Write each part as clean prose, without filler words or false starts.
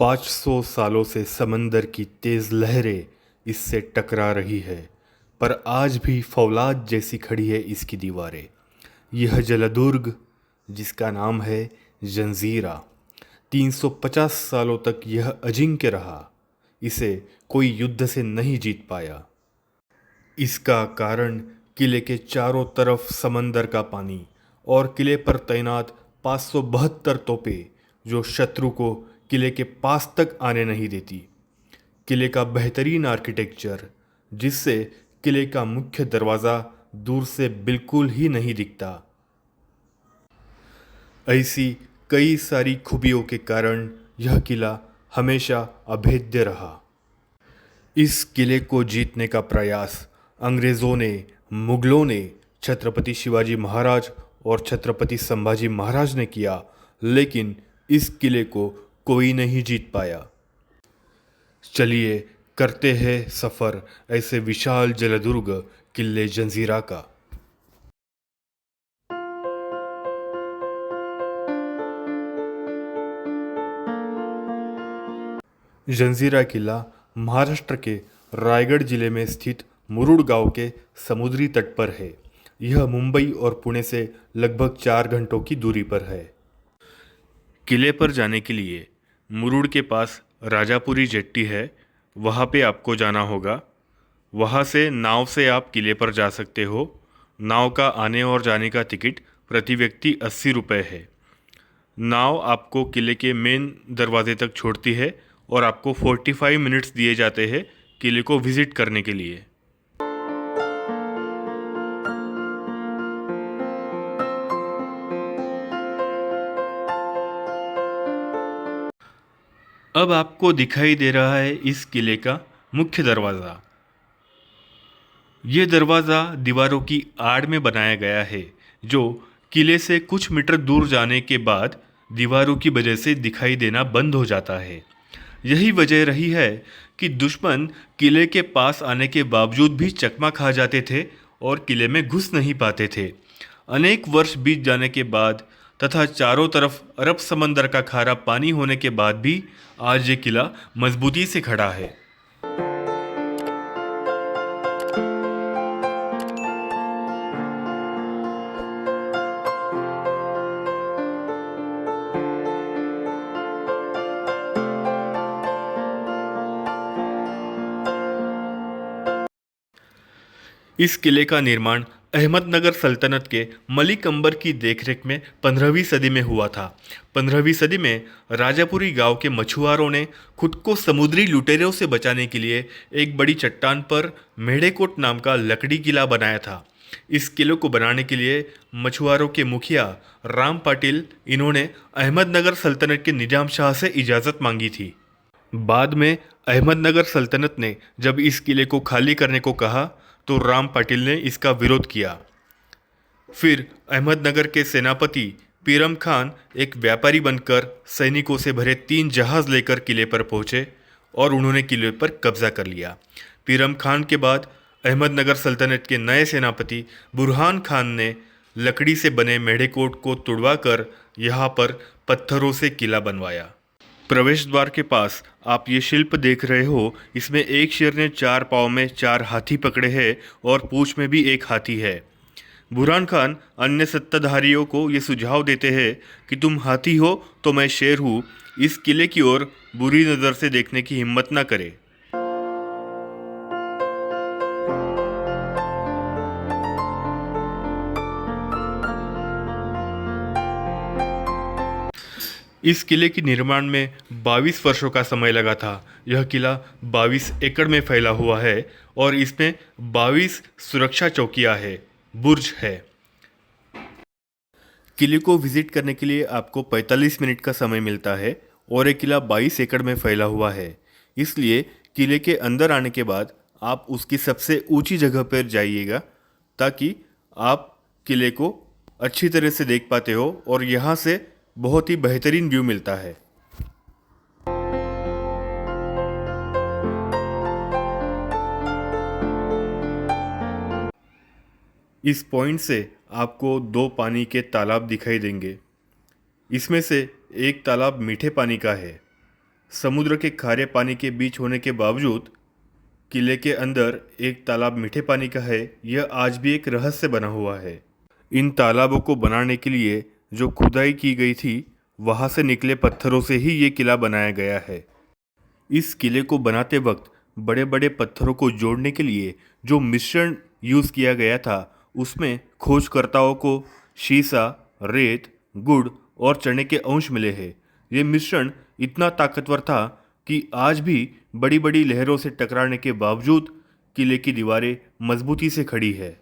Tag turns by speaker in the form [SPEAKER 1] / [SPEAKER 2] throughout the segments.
[SPEAKER 1] 500 सालों से समंदर की तेज लहरें इससे टकरा रही है, पर आज भी फौलाद जैसी खड़ी है इसकी दीवारें। यह जलदुर्ग, जिसका नाम है जंजीरा, 350 सालों तक यह अजिंक्य रहा। इसे कोई युद्ध से नहीं जीत पाया। इसका कारण किले के चारों तरफ समंदर का पानी और किले पर तैनात 572 तोपें, जो शत्रु को किले के पास तक आने नहीं देती। किले का बेहतरीन आर्किटेक्चर, जिससे किले का मुख्य दरवाज़ा दूर से बिल्कुल ही नहीं दिखता। ऐसी कई सारी खूबियों के कारण यह किला हमेशा अभेद्य रहा। इस किले को जीतने का प्रयास अंग्रेज़ों ने, मुगलों ने, छत्रपति शिवाजी महाराज और छत्रपति संभाजी महाराज ने किया, लेकिन इस किले को कोई नहीं जीत पाया। चलिए करते हैं सफ़र ऐसे विशाल जलदुर्ग किले जंजीरा का। जंजीरा किला महाराष्ट्र के रायगढ़ जिले में स्थित मुरुड गांव के समुद्री तट पर है। यह मुंबई और पुणे से लगभग 4 घंटों की दूरी पर है। किले पर जाने के लिए मुरुड के पास राजापुरी जेट्टी है, वहाँ पे आपको जाना होगा। वहाँ से नाव से आप किले पर जा सकते हो। नाव का आने और जाने का टिकट प्रति व्यक्ति 80 रुपये है। नाव आपको किले के मेन दरवाजे तक छोड़ती है और आपको 45 मिनट्स दिए जाते हैं किले को विज़िट करने के लिए। अब आपको दिखाई दे रहा है इस किले का मुख्य दरवाज़ा। ये दरवाज़ा दीवारों की आड़ में बनाया गया है, जो किले से कुछ मीटर दूर जाने के बाद दीवारों की वजह से दिखाई देना बंद हो जाता है। यही वजह रही है कि दुश्मन किले के पास आने के बावजूद भी चकमा खा जाते थे और किले में घुस नहीं पाते थे। अनेक वर्ष बीत जाने के बाद तथा चारों तरफ अरब समंदर का खारा पानी होने के बाद भी आज ये किला मजबूती से खड़ा है। इस किले का निर्माण अहमदनगर सल्तनत के मलिक अंबर की देखरेख में 15वीं सदी में हुआ था। 15वीं सदी में राजापुरी गांव के मछुआरों ने खुद को समुद्री लुटेरों से बचाने के लिए एक बड़ी चट्टान पर मेढ़ेकोट नाम का लकड़ी किला बनाया था। इस किले को बनाने के लिए मछुआरों के मुखिया राम पाटिल इन्होंने अहमदनगर सल्तनत के निजाम शाह से इजाज़त मांगी थी। बाद में अहमदनगर सल्तनत ने जब इस किले को खाली करने को कहा तो राम पाटिल ने इसका विरोध किया। फिर अहमदनगर के सेनापति पीरम खान एक व्यापारी बनकर सैनिकों से भरे 3 जहाज लेकर किले पर पहुंचे और उन्होंने किले पर कब्जा कर लिया। पीरम खान के बाद अहमदनगर सल्तनत के नए सेनापति बुरहान खान ने लकड़ी से बने मेढ़ेकोट को तुड़वाकर यहाँ पर पत्थरों से किला बनवाया। प्रवेश द्वार के पास आप ये शिल्प देख रहे हो, इसमें एक शेर ने 4 पाँव में 4 हाथी पकड़े हैं और पूंछ में भी एक हाथी है। बुरहान खान अन्य सत्ताधारियों को ये सुझाव देते हैं कि तुम हाथी हो तो मैं शेर हूँ, इस किले की ओर बुरी नज़र से देखने की हिम्मत ना करे। इस किले के निर्माण में 22 वर्षों का समय लगा था। यह किला 22 एकड़ में फैला हुआ है और इसमें 22 सुरक्षा चौकियां है, बुर्ज है। किले को विजिट करने के लिए आपको 45 मिनट का समय मिलता है और ये किला 22 एकड़ में फैला हुआ है। इसलिए किले के अंदर आने के बाद आप उसकी सबसे ऊंची जगह पर जाइएगा, ताकि आप किले को अच्छी तरह से देख पाते हो और यहाँ से बहुत ही बेहतरीन व्यू मिलता है। इस पॉइंट से आपको 2 पानी के तालाब दिखाई देंगे। इसमें से एक तालाब मीठे पानी का है समुद्र के खारे पानी के बीच होने के बावजूद किले के अंदर एक तालाब मीठे पानी का है, यह आज भी एक रहस्य बना हुआ है। इन तालाबों को बनाने के लिए जो खुदाई की गई थी, वहाँ से निकले पत्थरों से ही ये किला बनाया गया है। इस किले को बनाते वक्त बड़े बड़े पत्थरों को जोड़ने के लिए जो मिश्रण यूज़ किया गया था, उसमें खोजकर्ताओं को शीशा, रेत, गुड़ और चने के अंश मिले हैं। ये मिश्रण इतना ताकतवर था कि आज भी बड़ी बड़ी लहरों से टकराने के बावजूद किले की दीवारें मजबूती से खड़ी है।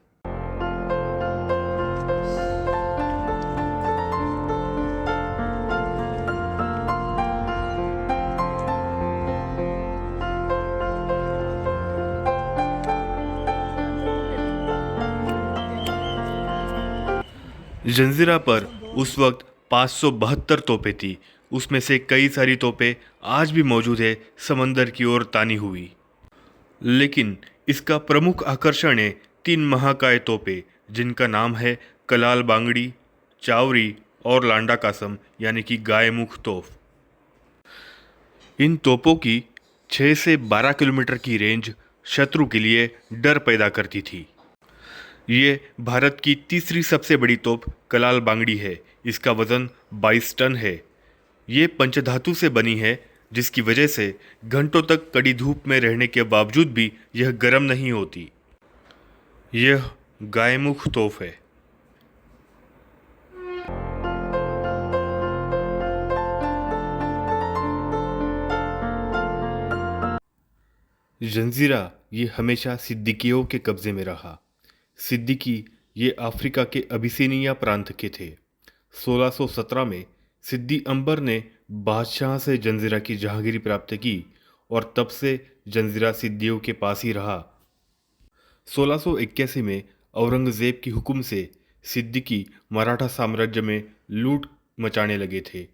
[SPEAKER 1] जंजीरा पर उस वक्त 572 तोपें थी। उसमें से कई सारी तोपें आज भी मौजूद है, समंदर की ओर तानी हुई। लेकिन इसका प्रमुख आकर्षण है 3 महाकाय तोपें, जिनका नाम है कलाल बांगड़ी, चावरी और लांडा कासम, यानी कि गाय मुख तोप। इन तोपों की 6 से 12 किलोमीटर की रेंज शत्रु के लिए डर पैदा करती थी। ये भारत की तीसरी सबसे बड़ी तोप कलाल बांगड़ी है। इसका वजन 22 टन है। ये पंचधातु से बनी है, जिसकी वजह से घंटों तक कड़ी धूप में रहने के बावजूद भी यह गर्म नहीं होती। यह गायमुख तोप है। जंजीरा ये हमेशा सिद्दीकियों के कब्जे में रहा। सिद्दीकी ये अफ्रीका के अबिसिनिया प्रांत के थे। 1617 में सिद्दी अंबर ने बादशाह से जंजीरा की जहांगीरी प्राप्त की और तब से जंजीरा सिद्दियों के पास ही रहा। 1681 में औरंगजेब की हुक्म से सिद्दीकी मराठा साम्राज्य में लूट मचाने लगे थे।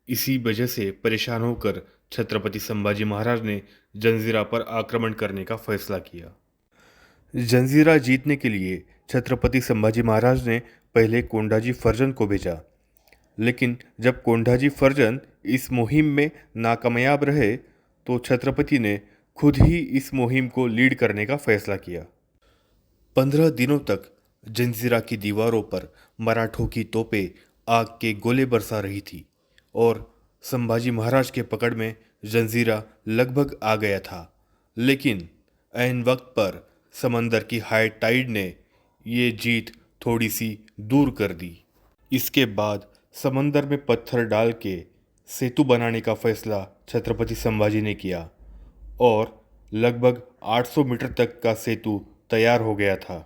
[SPEAKER 1] इसी वजह से परेशान होकर छत्रपति संभाजी महाराज ने जंजीरा पर आक्रमण करने का फैसला किया। जंजीरा जीतने के लिए छत्रपति संभाजी महाराज ने पहले कोंडाजी फर्जन को भेजा, लेकिन जब कोंडाजी फर्जन इस मुहिम में नाकामयाब रहे तो छत्रपति ने खुद ही इस मुहिम को लीड करने का फैसला किया। 15 दिनों तक जंजीरा की दीवारों पर मराठों की तोपें आग के गोले बरसा रही थी और संभाजी महाराज के पकड़ में जंजीरा लगभग आ गया था। लेकिन ऐन वक्त पर समंदर की हाई टाइड ने ये जीत थोड़ी सी दूर कर दी। इसके बाद समंदर में पत्थर डाल के सेतु बनाने का फैसला छत्रपति संभाजी ने किया और लगभग 800 मीटर तक का सेतु तैयार हो गया था।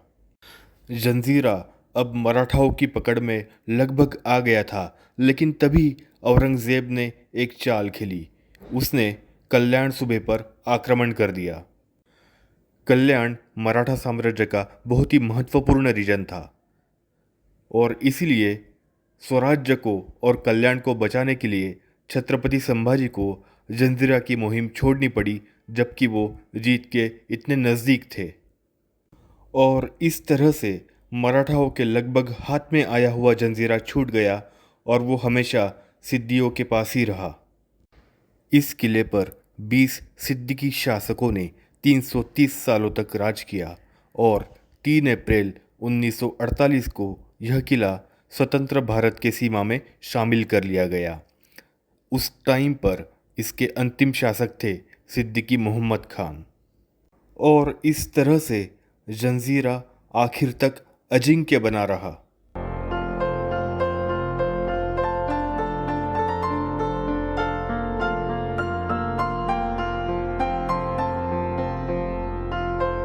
[SPEAKER 1] जंजीरा अब मराठाओं की पकड़ में लगभग आ गया था, लेकिन तभी औरंगजेब ने एक चाल खेली। उसने कल्याण सूबे पर आक्रमण कर दिया। कल्याण मराठा साम्राज्य का बहुत ही महत्वपूर्ण रीजन था और इसीलिए स्वराज्य को और कल्याण को बचाने के लिए छत्रपति संभाजी को जंजीरा की मुहिम छोड़नी पड़ी, जबकि वो जीत के इतने नज़दीक थे। और इस तरह से मराठाओं के लगभग हाथ में आया हुआ जंजीरा छूट गया और वो हमेशा सिद्दियों के पास ही रहा। इस किले पर 20 सिद्दीकी शासकों ने 330 सालों तक राज किया और 3 अप्रैल 1948 को यह किला स्वतंत्र भारत के सीमा में शामिल कर लिया गया। उस टाइम पर इसके अंतिम शासक थे सिद्दीकी मोहम्मद खान। और इस तरह से जंजीरा आखिर तक अजिंक्य बना रहा।